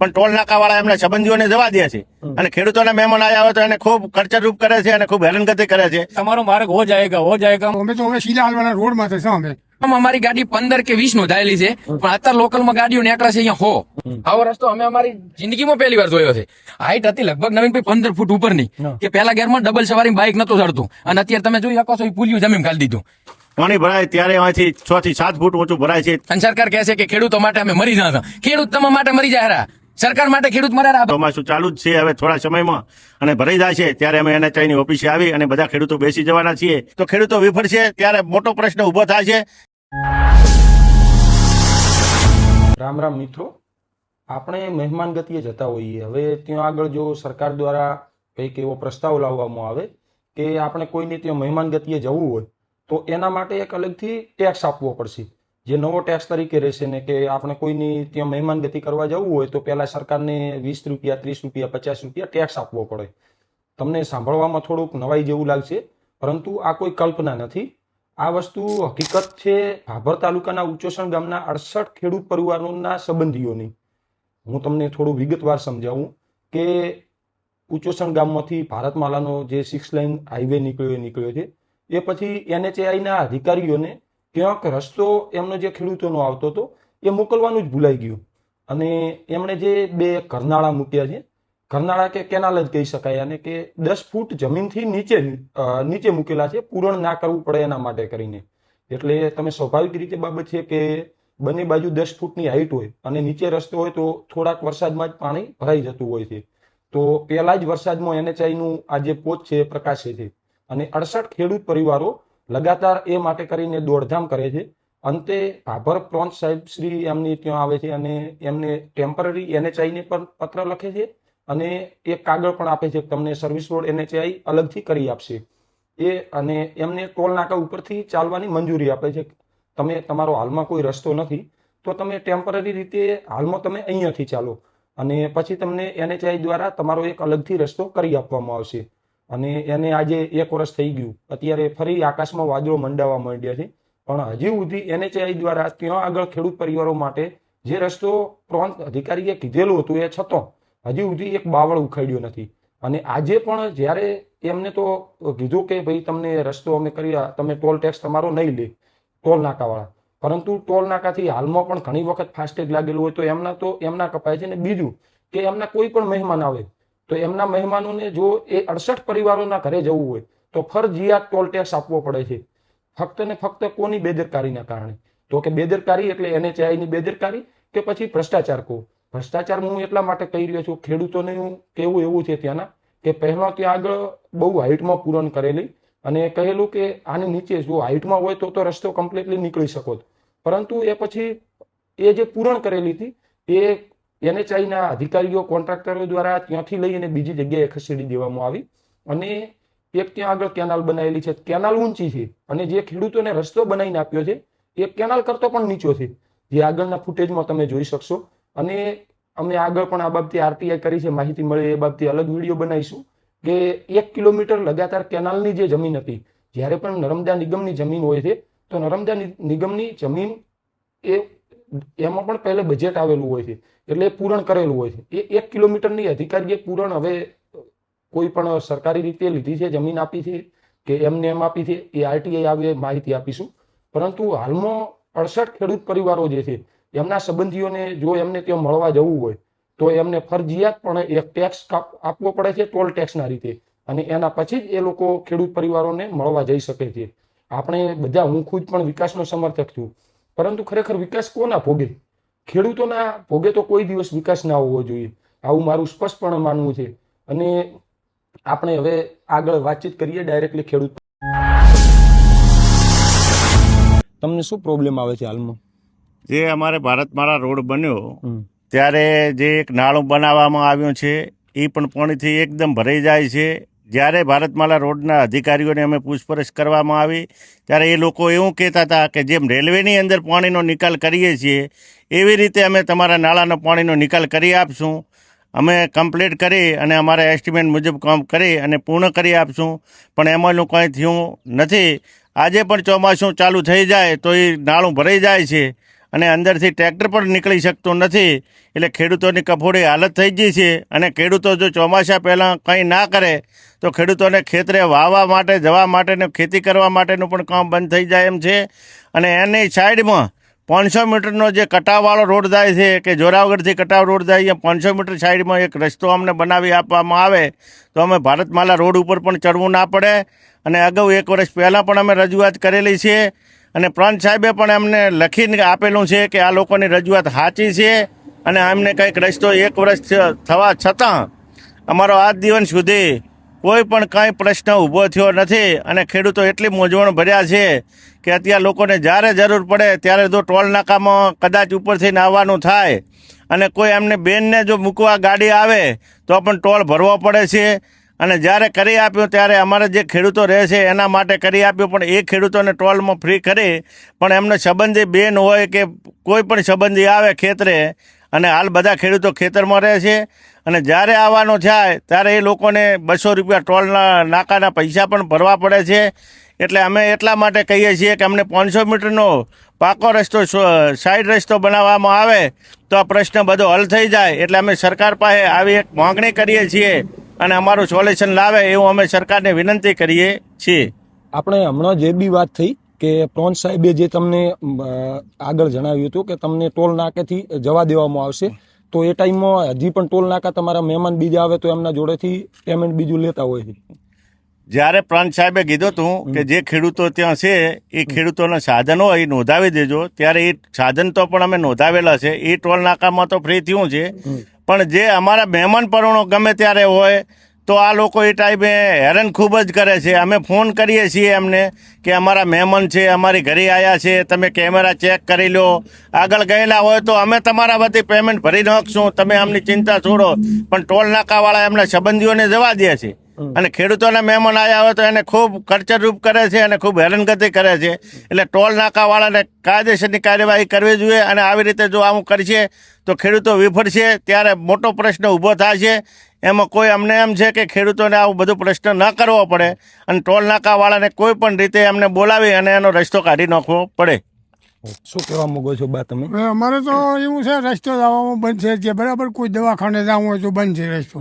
પણ ટોલ નાકાવાળા એમના સંબંધીઓને જવા દે છે અને ખેડૂતોના મહેમાન આવ્યા હોય તો એને ખૂબ ખર્ચરૂપ કરે છે અને ખૂબ હેરાનગતિ કરે છે। તમારો માર્ગ હો જાયગા અમે તો હવે સીધા હાલવાના રોડમાં છે અમે અમારી ગાડી 15 કે 20 નોંધાયેલી છે, પણ અત્યારે લોકલમાં ગાડીઓ નીકળે છે અહીંયા 100। આવો રસ્તો અમે અમારી જિંદગીમાં પહેલી વાર જોયો છે। હાઈટ હતી લગભગ નવીનભાઈ 15 ફૂટ ઉપરની, કે પહેલા ગેરમાં ડબલ સવારી બાઇક નતો ચડતું, અને અત્યારે તમે જોઈ શકો છો એ પુલિયું જમીન ખાલી દીધું। પાણી ભરાય ત્યારે અહીંથી 6 થી 7 ફૂટ ઊંચું ભરાય છે અને સરકાર કહે છે કે ખેડૂતો માટે અમે મરી જતા, ખેડૂત તમારા માટે મરી જાય, સરકાર માટે ખેડૂત મરે। ચોમાસું ચાલુ જ છે હવે થોડા સમયમાં અને ભરાઈ જાય છે ત્યારે અમે NHIની ઓફિસે આવી અને બધા ખેડૂતો બેસી જવાના છીએ। તો ખેડૂતો વિફળશે ત્યારે મોટો પ્રશ્ન ઉભો થાય છે। રામ રામ મિત્રો, આપણે મહેમાન ગતિએ જતા હોઈએ, હવે ત્યાં આગળ જો સરકાર દ્વારા કંઈક એવો પ્રસ્તાવ લાવવામાં આવે કે આપણે કોઈને ત્યાં મહેમાન ગતિએ જવું હોય તો એના માટે એક અલગથી ટેક્સ આપવો પડશે, જે નવો ટેક્સ તરીકે રહેશે ને કે આપણે કોઈની ત્યાં મહેમાન ગતિ કરવા જવું હોય તો પહેલા સરકારને 20 રૂપિયા, 30 રૂપિયા, 50 રૂપિયા ટેક્સ આપવો પડે। તમને સાંભળવામાં થોડુંક નવાઈ જેવું લાગશે, પરંતુ આ કોઈ કલ્પના નથી, આ વસ્તુ હકીકત છે ભાભર તાલુકાના ઉચ્ચોસણ ગામના 68 ખેડૂત પરિવારોના સંબંધીઓની। હું તમને થોડું વિગતવાર સમજાવું કે ઉચ્ચોસણ ગામમાંથી ભારતમાલાનો જે 6 લાઇન હાઈવે નીકળ્યો છે, એ પછી NHIના અધિકારીઓને ક્યાંક રસ્તો એમનો જે ખેડૂતોનો આવતો હતો એ મોકલવાનું જ ભૂલાઈ ગયું, અને એમણે જે 2 કરનાળા મૂક્યા છે, કરનાળા કે કેનાલ જ કહી શકાય, અને કે 10 ફૂટ જમીનથી નીચે મૂકેલા છે, પૂરણ ના કરવું પડે એના માટે કરીને। એટલે તમે સ્વાભાવિક રીતે બાબત છે કે બંને બાજુ 10 ફૂટની હાઈટ હોય અને નીચે રસ્તો હોય તો થોડાક વરસાદમાં જ પાણી ભરાઈ જતું હોય છે। તો પહેલા જ વરસાદમાં NHIનું આ જે પોચ છે એ પ્રકાશે છે, અને 68 ખેડૂત પરિવારો લગાતાર એ માટે કરીને દોડધામ કરે છે। અંતે ભાભર પ્રોન્સ સાહેબ શ્રી એમની ત્યાં આવે છે અને એમને ટેમ્પરરી NHIને પણ પત્ર લખે છે અને એક કાગળ પણ આપે છે કે તમને સર્વિસ રોડ NHI અલગથી કરી આપશે એ, અને એમને ટોલ નાકા ઉપરથી ચાલવાની મંજૂરી આપે છે। તમે તમારો હાલમાં કોઈ રસ્તો નથી તો તમે ટેમ્પરરી રીતે હાલમાં તમે અહીંયાથી ચાલો, અને પછી તમને NHI દ્વારા તમારો એક અલગથી રસ્તો કરી આપવામાં આવશે। અને એને આજે 1 વર્ષ થઈ ગયું, અત્યારે ફરી આકાશમાં વાદળો મંડાવા માંડ્યા છે, પણ હજી સુધી NHI દ્વારા ત્યાં આગળ ખેડૂત પરિવારો માટે જે રસ્તો પ્રાંત અધિકારીએ કીધેલું હતું એ છતાં હજી સુધી એક બાવળ ઉખાડ્યો નથી। અને આજે પણ જ્યારે એમને તો કીધું કે ભાઈ તમને રસ્તો અમે કરી, તમે ટોલ ટેક્સ તમારો નહીં લે ટોલ નાકાવાળા, પરંતુ ટોલ નાકાથી હાલમાં પણ ઘણી વખત ફાસ્ટેગ લાગેલું હોય તો એમના કપાય છે। અને બીજું કે એમના કોઈ પણ મહેમાન આવે તો એમના મહેમાનોને જો એ 68 પરિવારોના ઘરે જવું હોય તો ફરજિયાત ટોલ ટેક્સ આપવો પડે છે, ફક્ત ને ફક્ત કોની બેદરકારીના કારણે? તો કે બેદરકારી એટલે NHIની બેદરકારી કે પછી ભ્રષ્ટાચાર કહો। ભ્રષ્ટાચાર હું એટલા માટે કહી રહ્યો છું, ખેડૂતોને હું કહેવું એવું છે ત્યાંના કે પહેલા ત્યાં આગળ બહુ હાઈટમાં પૂરણ કરેલી અને કહેલું કે આની નીચે જો હાઈટમાં હોય તો રસ્તો કમ્પ્લીટલી નીકળી શકો, પરંતુ એ પછી એ જે પૂરણ કરેલી હતી એ NHIના અધિકારીઓ કોન્ટ્રાક્ટરો દ્વારા ત્યાંથી લઈ અને બીજી જગ્યાએ ખસેડી દેવામાં આવી, અને એક ત્યાં આગળ કેનાલ બનાવેલી છે, કેનાલ ઊંચી છે, અને જે ખેડૂતોને રસ્તો બનાવીને આપ્યો છે એ કેનાલ કરતો પણ નીચો છે, જે આગળના ફૂટેજમાં તમે જોઈ શકશો। અને અમે આગળ પણ આ બાબતે RTI કરી છે, માહિતી મળે એ બાબતે અલગ વિડીયો બનાવીશું કે 1 કિલોમીટર લગાતાર કેનાલની જે જમીન હતી, જ્યારે પણ નર્મદા નિગમની જમીન હોય છે તો નર્મદા નિગમની જમીન એમાં પણ પહેલે બજેટ આવેલું હોય છે, એટલે એ પૂરણ કરેલું હોય છે। એ 1 કિલોમીટરની અધિકારીએ પૂરણ હવે કોઈ પણ સરકારી રીતે લીધી છે, જમીન આપી છે કે એમને એમ આપી છે એ RTI આવે માહિતી આપીશું, પરંતુ હાલમાં 68 ખેડૂત પરિવારો જે છે એમના સંબંધીઓને જો એમને ત્યાં મળવા જવું હોય તો એમને ફરજિયાત પણ એક ટેક્સ આપવો પડે છે ટોલ ટેક્સના રીતે, અને એના પછી જ એ લોકો ખેડૂત પરિવારોને મળવા જઈ શકે છે। આપણે બધા, હું ખુદ પણ વિકાસનો સમર્થક છું, પરંતુ ખરેખર વિકાસ કોના ભોગે? ખેડૂતોના ભોગે તો કોઈ દિવસ વિકાસ ના હોવો જોઈએ, આવું મારું સ્પષ્ટપણે માનવું છે। અને આપણે હવે આગળ વાતચીત કરીએ ડાયરેક્ટલી ખેડૂત। તમને શું પ્રોબ્લેમ આવે છે હાલમાં? જે અમારે ભારતમાળા રોડ બન્યો ત્યારે જે એક નાળું બનાવવામાં આવ્યું છે એ પણ પાણીથી એકદમ ભરાઈ જાય છે। જ્યારે ભારતમાલા રોડના અધિકારીઓને અમે પૂછપરછ કરવામાં આવી ત્યારે એ લોકો એવું કહેતા હતા કે જેમ રેલવેની અંદર પાણીનો નિકાલ કરીએ છીએ એવી રીતે અમે તમારા નાળાનો પાણીનો નિકાલ કરી આપશું, અમે કમ્પ્લીટ કરી અને અમારા એસ્ટિમેટ મુજબ કામ કરી અને પૂર્ણ કરી આપશું, પણ એમાંનું કંઈ થયું નથી। આજે પણ ચોમાસું ચાલુ થઈ જાય તો એ નાળું ભરાઈ જાય છે અને અંદરથી ટ્રેક્ટર પણ નીકળી શકતું નથી. એટલે ખેડૂતોની કફોડી હાલત થઈ ગઈ છે. અને ખેડૂતો જો ચોમાસા પહેલાં કંઈ ના કરે તો ખેડૂતોને ખેતરે વાવવા માટે જવા માટેનું ખેતી કરવા માટેનું પણ કામ બંધ થઈ જાય એમ છે. અને એની સાઈડમાં 500 મીટરનો જે કટાવવાળો રોડ જાય છે કે જોરાવગઢથી કટાવ રોડ જાય, અહીંયા 500 મીટર સાઈડમાં એક રસ્તો અમને બનાવી આપવામાં આવે તો અમે ભારતમાલા રોડ ઉપર પણ ચડવું ના પડે. અને અગાઉ 1 વર્ષ પહેલાં પણ અમે રજૂઆત કરેલી છે. અને પ્રાંત સાહેબે પણ એમને લખીને આપેલું છે કે આ લોકોની રજૂઆત સાચી છે. અને અમને કંઈક રસ્તો 1 વર્ષ થવા છતાં અમારો આજ દિવસ સુધી કોઈ પણ કાંઈ પ્રશ્ન ઊભો થયો નથી. અને ખેડૂતો એટલી મૂંઝવણ ભર્યા છે કે અત્યારે લોકોને જ્યારે જરૂર પડે ત્યારે જો ટોલ નાકામાં કદાચ ઉપરથી આવવાનું થાય અને કોઈ એમને બેનને જો મૂકવા ગાડી આવે તો પણ ટોલ ભરવો પડે છે. અને જ્યારે કરી આપ્યું ત્યારે અમારે જે ખેડૂતો રહે છે એના માટે કરી આપ્યું, પણ એ ખેડૂતોને ટોલમાં ફ્રી કરી પણ એમને સંબંધી બેન હોય કે કોઈ પણ સંબંધી આવે ખેતરે, અને હાલ બધા ખેડૂતો ખેતરમાં રહે છે. અને જ્યારે આવવાનું થાય ત્યારે એ લોકોને 200 રૂપિયા ટોલના નાકાના પૈસા પણ ભરવા પડે છે. એટલે અમે એટલા માટે કહીએ છીએ કે અમને 500 મીટરનો પાકો રસ્તો સાઈડ રસ્તો બનાવવામાં આવે તો આ પ્રશ્ન બધો હલ થઈ જાય. એટલે અમે સરકાર પાસે આવી એક માંગણી કરીએ છીએ અને અમારું સોલ્યુશન લાવે એવું અમે સરકારને વિનંતી કરીએ છીએ. આપણે હમણાં જે બી વાત થઈ કે પ્રોન્સ સાહેબે જે તમને આગળ જણાવ્યું હતું કે તમને ટોલ નાકેથી જવા દેવામાં આવશે, તો એ ટાઈમમાં હજી પણ ટોલ નાકા તમારા મહેમાન બીજા આવે તો એમના જોડેથી પેમેન્ટ બીજું લેતા હોય છે? જ્યારે પ્રાંત સાહેબે કીધું હતું કે જે ખેડૂતો ત્યાં છે એ ખેડૂતોના સાધનો એ નોંધાવી દેજો, ત્યારે એ સાધન તો પણ અમે નોંધાવેલા છે. એ ટોલ નાકામાં તો ફ્રી થયું છે, પણ જે અમારા મહેમાન પરુણો ગમે ત્યારે હોય તો આ લોકો એ ટાઈમે હેરાન ખૂબ જ કરે છે. અમે ફોન કરીએ છીએ એમને કે અમારા મહેમાન છે, અમારી ઘરે આવ્યા છે, તમે કેમેરા ચેક કરી લો, આગળ ગયેલા હોય તો અમે તમારા વતી પેમેન્ટ ભરી નાખશું, તમે આમની ચિંતા છોડો. પણ ટોલ નાકાવાળા એમના સંબંધીઓને જવા દે છે. અને ખેડૂતોના મહેમાન આવ્યા હોય તો એને ખૂબ કલ્ચરરૂપ કરે છે અને ખૂબ હેરાનગતિ કરે છે. એટલે ટોલ નાકાવાળાને કાયદેસરની કાર્યવાહી કરવી જોઈએ. અને આવી રીતે જો આવું કરશે તો ખેડૂતો વિફળશે, ત્યારે મોટો પ્રશ્ન ઊભો થાય છે. એમાં કોઈ અમને એમ છે કે ખેડૂતોને આવું બધું પ્રશ્ન ન કરવો પડે અને ટોલ નાકાવાળાને કોઈ પણ રીતે એમને બોલાવી અને એનો રસ્તો કાઢી નાખવો પડે. શું કહેવા માંગો છો બા તમે? હવે અમારે તો એવું છે, રસ્તો જવામાં બંધ છે જે બરાબર, કોઈ દવાખાને જવું હોય તો બંધ છે રસ્તો.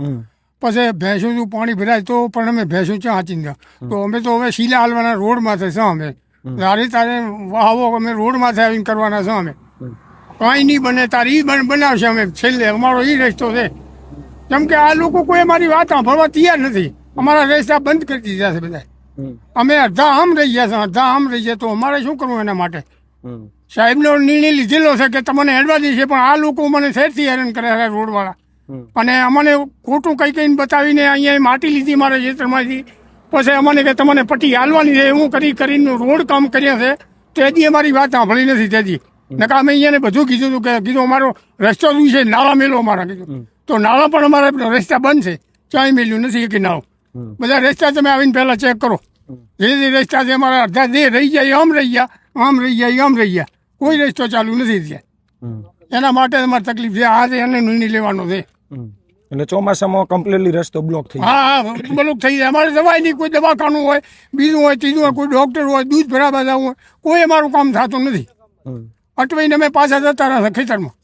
પછી ભેંસો જો પાણી ભરાય તો પણ અમે ભેંસો ક્યાં હાચીને તો અમે તો હવે શીલા હાલવાના રોડમાં છે શું અમે તારે વાહવો અમે રોડમાં આવીને કરવાના છો. અમે કાંઈ નહીં બને તારે એ બનાવશે અમે છેલ્લે. અમારો એ રસ્તો છે. કેમ કે આ લોકો કોઈ અમારી વાત સાંભળવા તૈયાર નથી. અમારા રસ્તા બંધ કરી દીધા છે બધા. અમે અડધા આમ રહી ગયા છે, અડધા આમ રહી ગયા, તો અમારે શું કરવું એના માટે? સાહેબનો નિર્ણય લીધેલો છે કે તમને હેડવા દેશે, પણ આ લોકો મને શહેરથી હેરાન કરે છે રોડવાળા. અને અમને ખોટું કઈ કઈને બતાવીને અહીંયા માટી લીધી મારા ખેતરમાંથી. પછી અમને કે તમને પટ્ટી હાલવાની છે એવું કરીને રોડ કામ કર્યા છે. તો એથી અમારી વાત સાંભળી નથી. તેથી નકા અમે અહીંયા બધું કીધું હતું કે કીધું અમારો રસ્તો શું છે, નાળા મેલો અમારા કીધું. તો નાળા પણ અમારા રસ્તા બંધ છે, ક્યાંય મેલ્યું નથી કે નાળું. બધા રસ્તા તમે આવીને પહેલા ચેક કરો. જે રસ્તા છે અમારા અડધા જે રહી જાય આમ રહી ગયા, આમ રહી ગયા, આમ રહી ગયા, કોઈ રસ્તો ચાલુ નથી ત્યાં. એના માટે અમારે તકલીફ છે. આ એને નિર્ણય લેવાનો છે. એટલે ચોમાસામાં કમ્પ્લીટલી રસ્તો બ્લોક થઈ જાય. હા, બ્લોક થઈ જાય. અમારે જવાય નહીં. કોઈ દવાખાનું હોય, બીજું હોય, ત્રીજું હોય, કોઈ ડોક્ટર હોય, દૂધ ભરાવા જવું હોય, કોઈ અમારું કામ થતું નથી. અટવાઈને અમે પાછા જતા રહ્યા ખેતરમાં.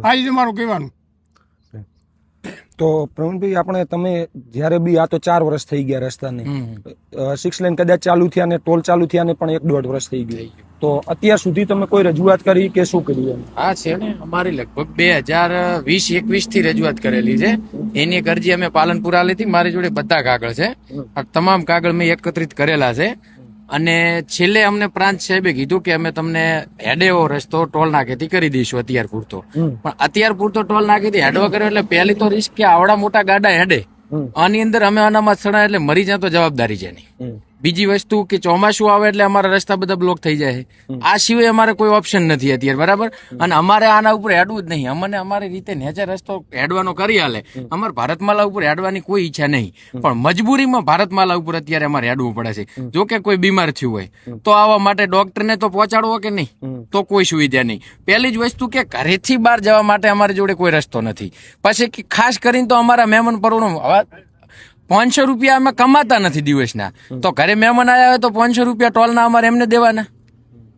આ જ મારું કહેવાનું. તો પ્રવીણભાઈ, આપણે તમે જ્યારે બી આ તો 4 વર્ષ થઈ ગયા રસ્તાને, 6 લેન કદાચ ચાલુ થયા ને ટોલ ચાલુ થયા ને પણ 1.5 વર્ષ થઈ ગયું, તો અત્યાર સુધી તમે કોઈ રજૂઆત કરી કે શું કર્યું? આ છે ને અમારી લગભગ 2020-21 થી રજૂઆત કરેલી છે. એની એક અરજી અમે પાલનપુર આલી હતી. મારી જોડે બધા કાગળ છે. આ તમામ કાગળ મેં એકત્રિત કરેલા છે. અને છેલ્લે અમને પ્રાંત સાહેબે કીધું કે અમે તમને હેડેવો રસ્તો ટોલ નાકેથી કરી દઈશું અત્યાર પૂરતો. પણ અત્યાર પૂરતો ટોલ નાકેથી હેડવો કર્યો એટલે પહેલી તો રિસ્ક કે આવડા મોટા ગાડા હેડે, આની અંદર અમે અનામત સણા એટલે મરી જાય તો જવાબદારી છે નહીં. બીજી વસ્તુ કે ચોમાસું આવે એટલે અમારા રસ્તા બધા બ્લોક થઈ જાય. આ સિવાય અમારે કોઈ ઓપ્શન નથી અત્યારે, બરાબર. અને અમારે આના ઉપર હેડવું જ નહીં. અમને અમારી રીતે નેચર રસ્તો હેડવાનો કરી હાલે. અમારે ભારતમાલા ઉપર હેડવાની કોઈ ઈચ્છા નહીં, પણ મજબૂરીમાં ભારતમાલા ઉપર અત્યારે અમારે હેડવું પડે છે. જો કે કોઈ બીમાર થયું હોય તો આવા માટે ડોક્ટરને તો પહોંચાડવો કે નહીં, તો કોઈ સુવિધા નહીં. પહેલી જ વસ્તુ કે ઘરેથી બહાર જવા માટે અમારી જોડે કોઈ રસ્તો નથી. પછી ખાસ કરીને તો અમારા મહેમાન પરુણો 500 રૂપિયા અમે કમાતા નથી દિવસના, તો ઘરે મહેમાન આવ્યા હોય તો 500 રૂપિયા ટોલના અમારે એમને દેવાના.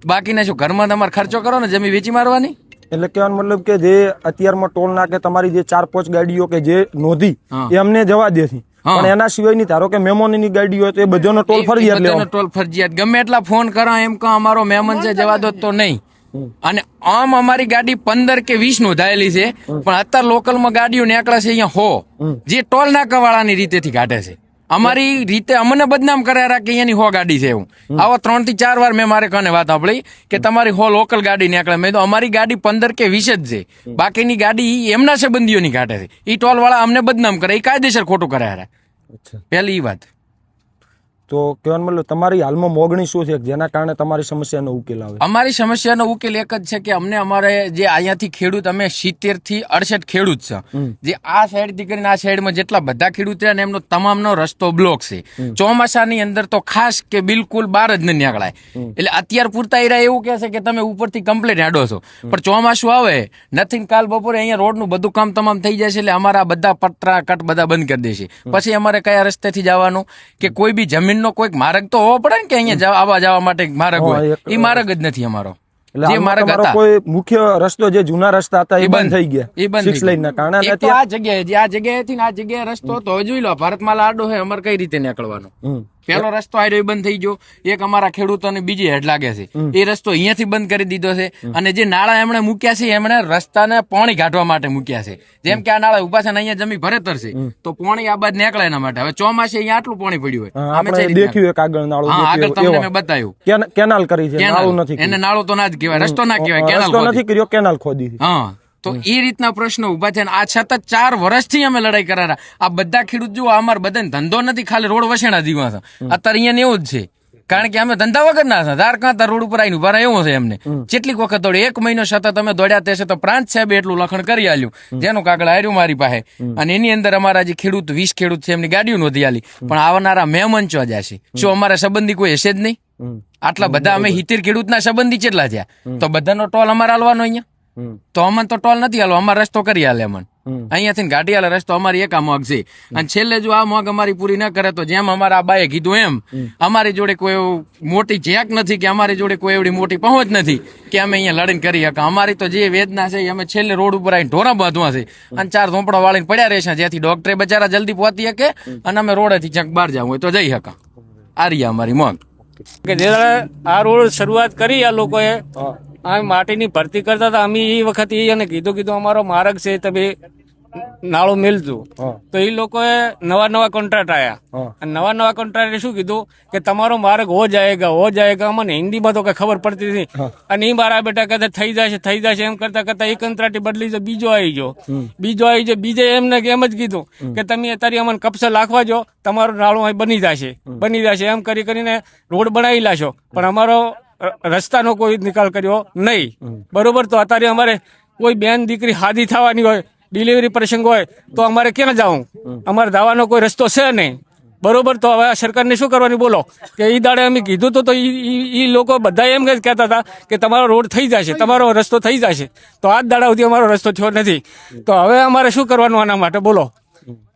બાકીના શું ઘરમાં તમારે ખર્ચો કરો ને જમીન વેચી મારવાની. એટલે કહેવાનો મતલબ કે જે અત્યારમાં ટોલ નાકે તમારી જે 4-5 ગાડીઓ કે જે નોંધી એ અમને જવા દેતી, પણ એના સિવાયની ધારો કે મહેમાનોની ગાડી હોય તો એ બધાનો ટોલ ફરજિયાત લેવાનો. ટોલ ફરજિયાત ગમે એટલા ફોન કરો એમ કહો અમારો મહેમાન છે જવા દો તો નહીં. અને આમ અમારી ગાડી 15 કે 20 નોંધાયેલી છે, પણ અત્યારે લોકલમાં ગાડીઓ નીકળે છે અહીંયા 100 જે ટોલ નાકા વાળાની રીતેથી કાઢે છે. અમારી રીતે અમને બદનામ કર્યા કે અહીંયાની 100 ગાડી છે એવું. આવા 3 થી 4 વાર મેં મારે કને વાત સાંભળી કે તમારી 100 લોકલ ગાડી નીકળે. મેં તો અમારી ગાડી 15 કે 20 જ છે, બાકીની ગાડી ઈ એમના સંબંધીઓની કાઢે છે. ઈ ટોલ વાળા અમને બદનામ કરે, એ કાયદેસર ખોટું કર્યા. પહેલી ઈ વાત. તો કહેવાનો મતલબ તમારી હાલમાં મોગણી શું છે જેના કારણે તમારી સમસ્યાનો ઉકેલ આવે? અમારી સમસ્યાનો ઉકેલ એક જ છે કે અમને અમારે જે અહીંયાથી ખેડૂત અમે 70 થી 68 ખેડૂત છે, જે આ સાઈડ થી કરીને આ સાઈડમાં જેટલા બધા ખેડૂત છે ને એમનો તમામનો રસ્તો બ્લોક છે. ચોમાસાની અંદર તો ખાસ કે બિલકુલ બહાર જ ન નીકળાય. એટલે અત્યાર પૂરતા એરા એવું કહે છે કે તમે ઉપરથી કમ્પ્લેટ હેડો છો, પણ ચોમાસું આવે નથી કાલ બપોરે અહીંયા રોડનું બધું કામ તમામ થઈ જાય છે, એટલે અમારા બધા પટરા કટ બધા બંધ કરી દેશે. પછી અમારે કયા રસ્તેથી જવાનું કે કોઈ બી જમીન નો કોઈક માર્ગ તો હોવો પડે ને કે અહીંયા આવવા જવા માટે માર્ગ હોય, એ માર્ગ જ નથી અમારો. જે માર્ગ હતા કોઈ મુખ્ય રસ્તો જે જૂના રસ્તા હતા એ બંધ થઈ ગયા, એ બંધ 6 લાઈન ના કારણે. એક તો આ જગ્યાએ જે આ જગ્યાએથી ને આ જગ્યાએ રસ્તો હતો, હવે જોઈ લો ભારતમાલા આડો હે, અમારે કઈ રીતે નીકળવાનો? પેલો રસ્તો આર્યો બંધ થઈ ગયો. એક અમારા ખેડૂતોને બીજી હેડ લાગે છે, એ રસ્તો અહીંયાથી બંધ કરી દીધો છે. અને જે નાળા એમણે મૂક્યા છે એમણે રસ્તાને પાણી કાઢવા માટે મૂક્યા છે. જેમ કે આ નાળા ઉભા છે ને અહીંયા જમી ભરેતર છે, તો પાણી આ બાદ નીકળે એના માટે. હવે ચોમાસે અહીંયા આટલું પાણી પડ્યું હોય, આપણે દેખ્યું એક આગળ નાળું, આગળ તમને મેં બતાવ્યું કેનાલ કરી છે, નાળું નથી. એને નાળું તો ના જ કહેવાય, રસ્તો ના કહેવાય, રસ્તો નથી કર્યો, કેનાલ ખોદી. હા, તો એ રીતના પ્રશ્નો ઉભા છે. આ સતત 4 વર્ષથી અમે લડાઈ કરારા. આ બધા ખેડૂત જુઓ, અમારે બધાને ધંધો નથી, ખાલી રોડ વસેણા જીવા છે. અત્યારે અહીંયા એવું જ છે, કારણ કે અમે ધંધા વગર ના છે. ધાર કાંતા રોડ ઉપર આવીને ઉભા એવું છે એમને. કેટલીક વખત દોડે, 1 મહિનો સતત અમે દોડ્યા તે છે, તો પ્રાંત સાહેબે એટલું લખણ કરી આલ્યું જેનું કાગળ હાર્યું મારી પાસે. અને એની અંદર અમારા જે ખેડૂત 20 ખેડૂત છે એમની ગાડીઓ નોંધી આલી, પણ આવનારા મહેમાન ચો જશે. શું અમારા સંબંધી કોઈ હશે જ નહીં? આટલા બધા અમે 70 ખેડૂતના સંબંધી કેટલા થયા, તો બધાનો ટોલ અમારે હાલવાનો અહીંયા? તો અમને તો ટોલ નથી હાલો, અમારે રસ્તો કરી હાલે. અમને અહીંયાથી ગાડી હાલે રસ્તો અમારી એક આ મોગ છે. અને છેલ્લે જો આ મોગ અમારી પૂરી ન કરે તો જેમ અમારા બાએ કીધું એમ, અમારી જોડે કોઈ મોટી જેક નથી કે અમારી જોડે કોઈ એવડી મોટી પહોંચ નથી કે અમે અહીંયા લડીને કરી શકીએ. અમારી તો જે વેદના છે અમે છેલ્લે રોડ ઉપર આવીને ઢોરા બાંધવા છે અને 4 ઝોંપડા વાળીને પડ્યા રહેશે, જેથી ડોક્ટરે બચારા જલ્દી પહોંચી શકે અને અમે રોડેથી ચક બહાર જવું હોય તો જઈ શકા. આ રહી અમારી મોગ. કે જે આ રોડ શરૂઆત કરી આ લોકોએ, આ માટીની ભરતી કરતા હતા, અમે એ વખત એને કીધું અમારો માર્ગ છે તમે નાળું મેલતું. તો એ લોકોએ નવા કોન્ટ્રાક્ટ આયા, નવા કોન્ટ્રાક્ટે શું કીધું કે તમારો માર્ગ હો જાયેગા. અમને હિન્દીમાં તો કઈ ખબર પડતી નથી. અને એ મારા બેટા કહેતા થઈ જશે એમ કરતા કરતા એક કંત્રાટી બદલી તો બીજો આવી ગયો. બીજે એમને એમ જ કીધું કે તમે અત્યારે અમને કપસે લાખવા જો, તમારું નાળું અહીં બની જશે એમ કરીને રોડ બનાવી લાશો, પણ અમારો રસ્તાનો કોઈ નિકાલ કર્યો નહીં. બરોબર, તો અત્યારે અમારે કોઈ બેન દીકરી હાદી થવાની હોય, ડિલિવરી પ્રસંગ હોય, તો અમારે ક્યાં જવું? અમારે જવાનો કોઈ રસ્તો છે નહીં. બરોબર, તો હવે સરકારને શું કરવાની બોલો? કે એ દાડે અમે કીધું તો એ લોકો બધા એમ જ કહેતા હતા કે તમારો રોડ થઈ જશે, તમારો રસ્તો થઈ જશે. તો આજ દાડા સુધી અમારો રસ્તો થયો નથી. તો હવે અમારે શું કરવાનું આના માટે બોલો?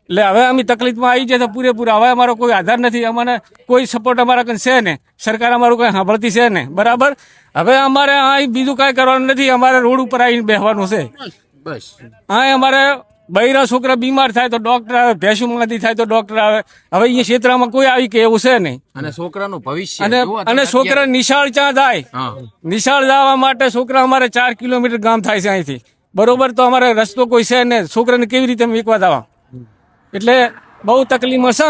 એટલે હવે અમે તકલીફમાં આવી જાય તો પૂરેપૂરા. હવે અમારો કોઈ આધાર નથી, અમને કોઈ સપોર્ટ અમારા કંઈ છે ને, સરકાર અમારું કઈ સાંભળતી છે ને. બરાબર, હવે અમારે અહીં બીજું કાંઈ કરવાનું નથી, અમારે રોડ ઉપર આવીને બેસવાનું છે બસ. અહીં અમારે બૈરા છોકરા બીમાર થાય તો ડોક્ટર આવે, ભેંસુમાંથી થાય તો ડોક્ટર આવે. હવે અહીંયા ક્ષેત્રમાં કોઈ આવી કે એવું છે નહીં. અને છોકરાનું ભવિષ્ય અને છોકરા નિશાળ ક્યાં થાય? નિશાળ જવા માટે છોકરા અમારે 4 કિલોમીટર ગામ થાય છે અહીંથી. બરોબર, તો અમારે રસ્તો કોઈ છે ને, છોકરાને કેવી રીતે વીકવા જવા? એટલે બહુ તકલીફમાં છે.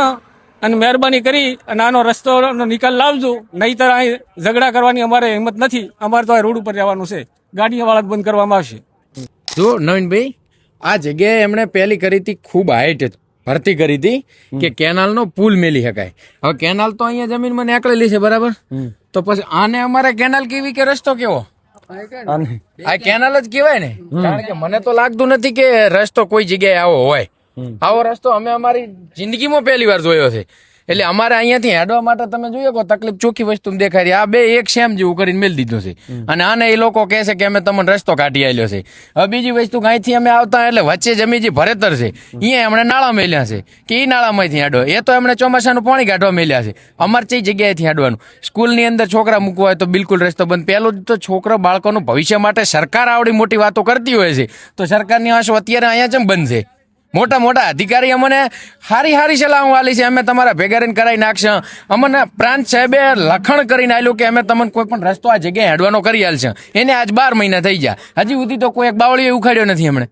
અને મહેરબાની કરી અને આનો રસ્તો નિકાલ લાવજો, નહીતર અહીં ઝઘડા કરવાની અમારે હિંમત નથી. અમારે તો આ રોડ ઉપર જવાનું છે, ગાડીઓ વાળા બંધ કરવામાં આવશે. જો નવીનભાઈ, આ જગ્યાએ એમણે પહેલી કરી હતી, ખૂબ હાઈટ ભરતી કરી હતી કે કેનાલનો પુલ મેલી શકાય. હવે કેનાલ તો અહીંયા જમીનમાં નીકળેલી છે, બરાબર, તો પછી આને અમારે કેનાલ કેવી કે રસ્તો કેવો? આ કેનાલ જ કહેવાય ને, કારણ કે મને તો લાગતું નથી કે રસ્તો કોઈ જગ્યાએ આવો હોય. આવો રસ્તો અમે અમારી જિંદગીમાં પહેલી વાર જોયો છે. એટલે અમારે અહીંયાથી હેડવા માટે તમે જોઈએ કે તકલીફ ચોખ્ખી વસ્તુ દેખાય રહી. આ બે એક સેમ જેવું કરીને મેળ દીધો છે અને આને એ લોકો કહે છે કે અમે તમને રસ્તો કાઢી આલ્યો છે. હવે બીજી વસ્તુ કે અહીંથી અમે આવતા એટલે વચ્ચે જમી જે ભરેતર છે અહીંયા એમણે નાળા મેલ્યા છે કે એ નાળામાંથી હેડો. એ તો એમણે ચોમાસાનું પાણી કાઢવા મેલ્યા છે. અમારે કઈ જગ્યાએથી હેડવાનું? સ્કૂલની અંદર છોકરા મૂકવા હોય તો બિલકુલ રસ્તો બંધ. પહેલું તો છોકરા બાળકોનું ભવિષ્ય માટે સરકાર આવડી મોટી વાતો કરતી હોય છે તો સરકારની આંસુ અત્યારે અહીંયા ચમ બંધ છે? મોટા મોટા અધિકારી અમને હારી સલાહ વાલી છે, અમે તમારા ભેગા રહીને કરાવી નાખશે. અમને પ્રાંત સાહેબે લખણ કરીને આલ્યું કે અમે તમને કોઈ પણ રસ્તો આ જગ્યાએ હેડવાનો કરી આલશે. એને આજ 12 મહિના થઈ ગયા, હજી સુધી તો કોઈ એક બાવળીઓ ઉખાડ્યો નથી એમણે.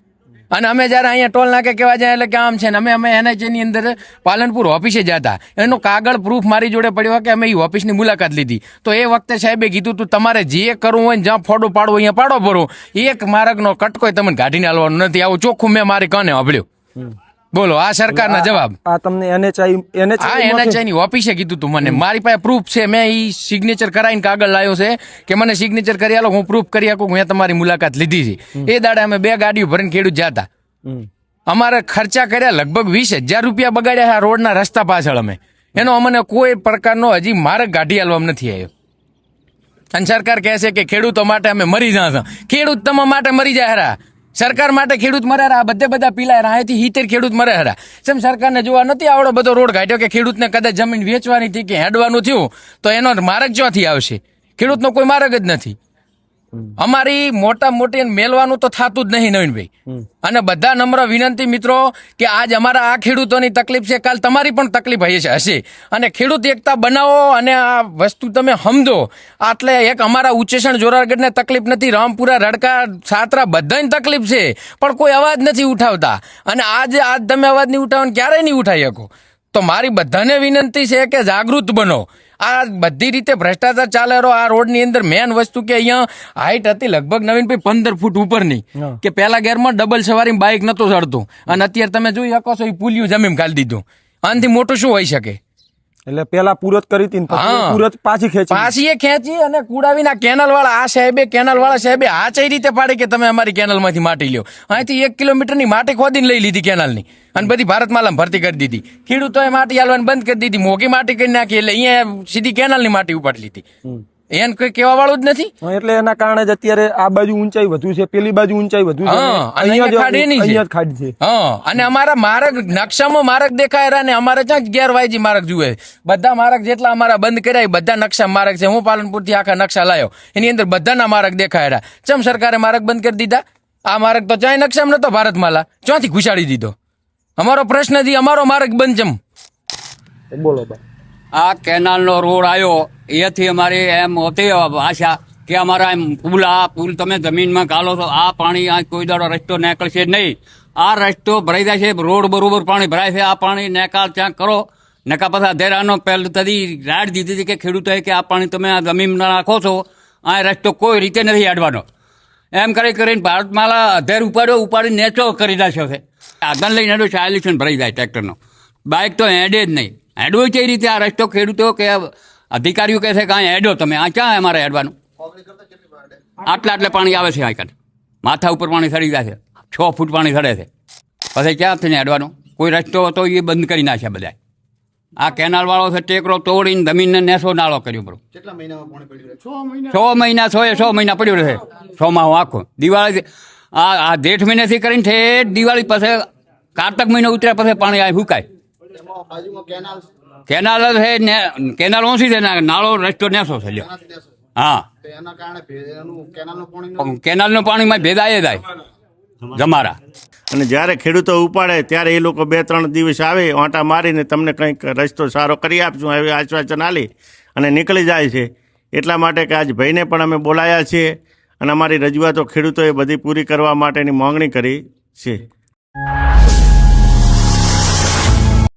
અને અમે જયારે અહીંયા ટોલ નાકે કહેવા જાય એટલે કે આમ છે ને અમે NHA ની અંદર પાલનપુર ઓફિસે જતા, એનો કાગળ પ્રૂફ મારી જોડે પડ્યો કે અમે એ ઓફિસની મુલાકાત લીધી. તો એ વખતે સાહેબે કીધું તું તમારે જે કરવું હોય ને જ્યાં ફોડો પાડવો અહીંયા પાડો ભરો, એક માર્ગનો કટકોય તમને કાઢીને આલવાનું નથી. આવું ચોખ્ખું મેં મારી કાને સાંભળ્યું. બોલો આ સરકારના જવાબ. આ તમને NHI ની ઓફિસે કીધું તું મને, મારી પાસે પ્રૂફ છે, મેં ઈ સિગ્નેચર કરાવીને કાગળ લાવ્યો છે કે મને સિગ્નેચર કરી આલો, હું પ્રૂફ કરી આપું મેં તમારી મુલાકાત લીધી છે. એ દાડે અમે 2 ગાડીઓ ભરીને ખેડૂત જતા. અમારે ખર્ચા કર્યા લગભગ 20,000 રૂપિયા બગાડ્યા આ રોડના રસ્તા પાછળ. અમે એનો અમને કોઈ પ્રકારનો હજી માર્ગ કાઢી આલવામાં નથી આવ્યો. અને સરકાર કહે છે કે ખેડૂતો માટે અમે મરી જશે. ખેડૂત તમારા માટે મરી જાય હરા, સરકાર માટે ખેડૂત મરે હરા. બધા પીલાય અહીંથી 70 ખેડૂત મરે હરા. જેમ સરકારને જોવા નથી આવડો બધો રોડ કાઢ્યો કે ખેડૂતને કદાચ જમીન વેચવાની હતી કે હેડવાનું થયું તો એનો માર્ગ ક્યાંથી આવશે? ખેડૂતનો કોઈ માર્ગ જ નથી. અમારી મોટી મેલવાનું તો થતું જ નહીં નવીનભાઈ. અને બધા નમ્ર વિનંતી મિત્રો કે આજ અમારા આ ખેડૂતોની તકલીફ છે, કાલ તમારી પણ તકલીફ હશે. અને ખેડૂત એકતા બનાવો અને આ વસ્તુ તમે સમજો. એટલે એક અમારા ઉચ્ચેસણ જોરાગઢને તકલીફ નથી, રામપુરા, રડકા, સાતરા બધાની તકલીફ છે, પણ કોઈ અવાજ નથી ઉઠાવતા. અને આજ તમે અવાજ નહીં ઉઠાવો ને ક્યારેય નહીં ઉઠાવી શકો. તો મારી બધાને વિનંતી છે કે જાગૃત બનો. આ બધી રીતે ભ્રષ્ટાચાર ચાલે રહ્યો આ રોડની અંદર. મેન વસ્તુ કે અહીંયા હાઈટ હતી લગભગ નવીનભાઈ 15 ફૂટ ઉપરની, કે પહેલા ગેરમાં ડબલ સવારી બાઇક નતો ચડતું, અને અત્યારે તમે જોઈ શકો છો એ પુલિયું જમીન ખાલી દીધું. આનાથી મોટું શું હોઈ શકે? એટલે પેલા પૂરત કરી હતી, પૂરત પાછી ખેંચી અને કુડાવીના કેનલ વાળા સાહેબે આ કઈ રીતે પાડી કે તમે અમારી કેનલ માંથી માટી લ્યો. અહીંથી 1 કિલોમીટરની માટી ખોદીને લઈ લીધી કેનલની અને બધી ભારતમાલામાં ભરતી કરી દીધી. ખેડૂતોએ માટી હાલવાની બંધ કરી દીધી, મોંઘી માટી કરી નાખી, એટલે અહીંયા સીધી કેનલની માટી ઉપાડી લીધી. એને કોઈ કહેવા વાળું જ નથી. એટલે એના કારણે જ અત્યારે આ બાજુ ઊંચાઈ વધુ છે, પેલી બાજુ ઊંચાઈ વધુ છે, અહીંયા ખાડી છે. અને અમારા માર્ગ નકશામાં માર્ગ દેખાય રહ્યા ને અમારે ક્યાં ગેરવાયજી માર્ગ જુએ. બધા માર્ગ જેટલા અમારા બંધ કર્યા બધા નકશા માર્ગ છે. હું પાલનપુર થી આખા નકશા લાવ્યો, એની અંદર બધાના માર્ગ દેખાય રહ્યા. ચમ સરકારે માર્ગ બંધ કરી દીધા? આ માર્ગ તો ચાય નકશામાં નતો ભારતમાલા, ચોથી ઘુસાડી દીધો. અમારો પ્રશ્ન છે અમારો માર્ગ બંધ ચમ? બોલો ભાઈ. આ કેનાલનો રોડ આવ્યો એથી અમારી એમ હતી આશા કે અમારા એમ પુલ તમે જમીનમાં ગાલો છો, આ પાણી આ કોઈ દાડો રસ્તો નીકળશે નહીં. આ રસ્તો ભરાઈ જાય છે, રોડ બરોબર પાણી ભરાય છે. આ પાણી નિકાલ ત્યાં કરો. નકા પછી અધેરાનો પહેલું તદી રાડ દીધી હતી કે ખેડૂતોએ કે આ પાણી તમે આ જમીનમાં નાખો છો, આ રસ્તો કોઈ રીતે નથી હેડવાનો. એમ કરીને ભારતમાલા અધેર ઉપાડી નેચો કરી નાખ્યો છે. આગળ લઈને હેડો ચાલ્યુશન ભરાઈ જાય ટ્રેક્ટરનો. બાઇક તો હેડે જ નહીં. હેડવો કઈ રીતે આ રસ્તો? ખેડૂતો કે અધિકારીઓ કહે છે કે અહીં હેડો તમે, આ ક્યાં અમારે હેડવાનું? આટલે પાણી આવે છે, અહીં માથા ઉપર પાણી ચડી જાય છે, 6 ફૂટ પાણી ચડે છે, પછી ક્યાં થઈને હેડવાનું? કોઈ રસ્તો હતો એ બંધ કરી નાખ્યા બધા. આ કેનાલ વાળો છે ટેકરો તોડીને જમીનને નેસો નાળો કર્યો. બરો 6 મહિના 6 મહિના પડ્યું રહે. 6 માહ આખો દિવાળી આ જેઠ મહિનાથી કરીને ઠેઠ દિવાળી પછી કાર્તક મહિનો ઉતર્યા પછી પાણી આ સુકાય. કેનાલ છે, કેનાલ ઓછી છે, નાળો રસ્તો નેસો છે. હા, કેનાલનું પાણીમાં ભેદાય જાય જમારા. અને જ્યારે ખેડૂતો ઉપાડે ત્યારે એ લોકો 2-3 દિવસ આવે ઓંટા મારીને તમને કંઈક રસ્તો સારો કરી આપશું એવી આશ્વાસન આલી અને નીકળી જાય છે. એટલા માટે કે આજ ભાઈને પણ અમે બોલાયા છીએ અને અમારી રજૂઆતો ખેડૂતોએ બધી પૂરી કરવા માટેની માંગણી કરી છે.